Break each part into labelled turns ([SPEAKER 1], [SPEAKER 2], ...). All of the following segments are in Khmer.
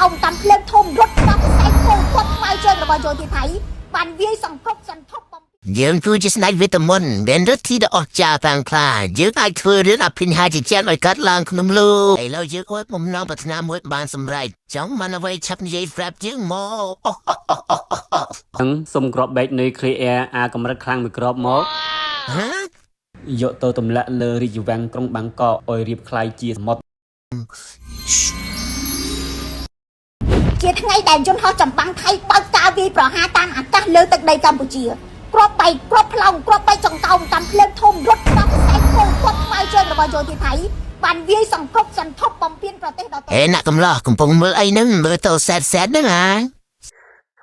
[SPEAKER 1] ông tắm lên thùng rút bóng tay cô quất mai chơi rồi bao giờ thì thấy bàn viên sòng cốc sần thốc bóng
[SPEAKER 2] យើងគឺជាស្នែកវីតាមុនមានរសជាតិដ៏អស្ចារ្យតាំងខ្លាយើងអាចធ្វើរឿងអភិនិហរជាចិត្តឲ្យកាត់ឡើងក្នុងលោកឥឡូវយើងអត់បំណងប្រាថ្នាមួយបានសម្រេចចង់បានអ្វីឆាប់និយាយប្រាប់យើងមក
[SPEAKER 3] ហ្នឹងសុំក្របបែកនៃគ្លីអែអាកម្រិតខ្លាំងមួយក្របមក
[SPEAKER 2] ហ៎
[SPEAKER 3] យកទៅទម្លាក់លើរាជវាំងក្រុងបាងកកឲ្យរៀបខ្លាយជាសមុទ្រ
[SPEAKER 1] ជាថ្ងៃដែលយន្តហោះចម្បាំងថៃបើកការវាយប្រហារតាមអាកាសលើទឹកដីកម្ពុជាគ្រាប់បែកគ្រាប់ផ្លោងគ្រាប់បែកចង្កោមតាមភ្លើងធំរត់បោះខ្សែគោquất mai chơi rồi bao giờ thì thấy bànវាយសង្គ្រោះសន្ធប់បំពេញប្រទេសដទៃ
[SPEAKER 2] ហេអ្នកកំឡោះកំពុងមើលអីហ្នឹងមើលទៅសែតហ្នឹងហ៎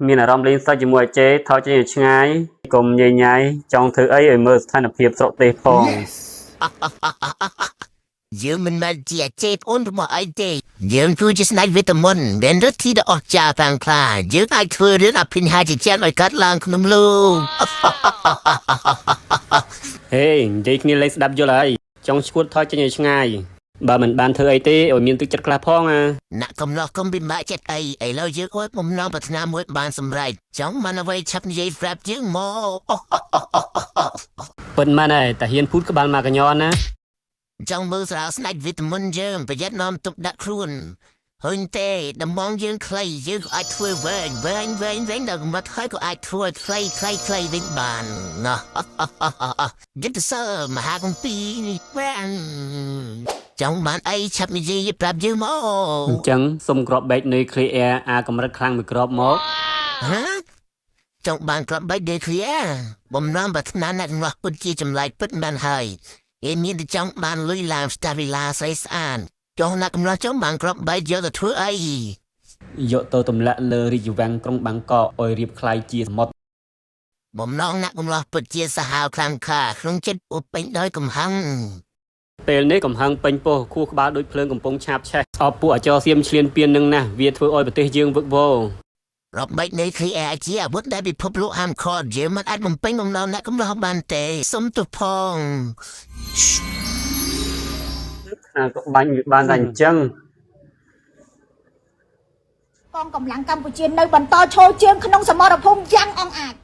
[SPEAKER 3] មានអារម្មណ៍លេងសើចជាមួយអាចេថយចេញឲ្យឆ្ងាយកុំញញ៉ៃចង់ធ្វើអីឲ្យមើលស្ថានភាពស្រុកទេសផង
[SPEAKER 2] យើងមិនមែនជាចេបអូនរបស់អីទេយើងគឺជាស្នែកវីតាមុនមានរសជាតិដ៏អស្ចារ្យតាំងខ្លាយើងអាចធ្វើរឿងអភិនិហរជាចិត្តឲ្យកាត់ឡើងក្នុងលោក
[SPEAKER 3] ហេនិយាយគ្នាលេងស្ដាប់យល់ហើយចង់ឈួតថយចេញឲ្យឆ្ងាយបើមិនបានធ្វើអីទេឲ្យមានទឹកចិត្តខ្លះផងអា
[SPEAKER 2] អ្នកកំឡោះកុំពិបាកចិត្តអីឥឡូវយើងអត់បំណងប្រាថ្នាមួយបានសម្រេចចង់បានអ្វីឆាប់និយាយប្រាប់យើងមក
[SPEAKER 3] ពិតមែនហើយតាហ៊ានភូតក្បាលមកកញ្ញន់ណា
[SPEAKER 2] ចង់មើលស្រាលស្នែកវីតាមុនយើងប្រយ័ត្ននាំទុកដាក់ខ្លួនហុញទេដំងយើងខ្លីយើងក៏អាចធ្វើវែងដល់កម្រិតហើយក៏អាចធ្វើខ្លីវិញបានណា យន្តសើមហាគម្ពីរនេះបានចង់បានអីឆាប់និយាយប្រាប់យើងមក
[SPEAKER 3] អញ្ចឹងសុំក្របបែកនៃគ្លីអែអាកម្រិតខ្លាំងមួយក្របមក
[SPEAKER 2] ហ៎ចង់បានក្របបែកដេគ្លីអាបំណងប្រាថ្នាអ្នករបស់ពិតជាចម្លែកពិតមែនហើយមានតែចង់បានលុយឡើងស្តាវិឡាស្អីស្អាតចង់អ្នកកំឡោះចង់បានក្របបែកយកទៅធ្វើអី
[SPEAKER 3] យកទៅទម្លាក់លើរាជវាំងក្រុងបាងកកឲ្យរៀបខ្លាយជាសមុទ្រ
[SPEAKER 2] បំណងអ្នកកំឡោះពិតជាសាហាវខ្លាំងខាក្នុងចិត្តអពេញដោយកំហឹង
[SPEAKER 3] ពេលនេះកំហឹងពេញពោះខួរក្បាលដូចភ្លើងកំពុងឆាបឆេះអបពួកអាចរសៀមឆ្លៀនពៀននឹងណាវាធ្វើឲ្យប្រទេសយើងវឹកវរ
[SPEAKER 2] របែកនៃគ្រីអែជាអាវុធដែលពិភពលោកហាមឃាត់យើងមិនអាចបំពេញបំណងអ្នកកំឡោះបានទេសុំទោសផង
[SPEAKER 3] ក៏បាញ់វាបានតែអញ្ចឹង
[SPEAKER 1] កងកម្លាំងកម្ពុជានៅបន្តឈរជើងក្នុងសមរភូមិយ៉ាងអង់អាច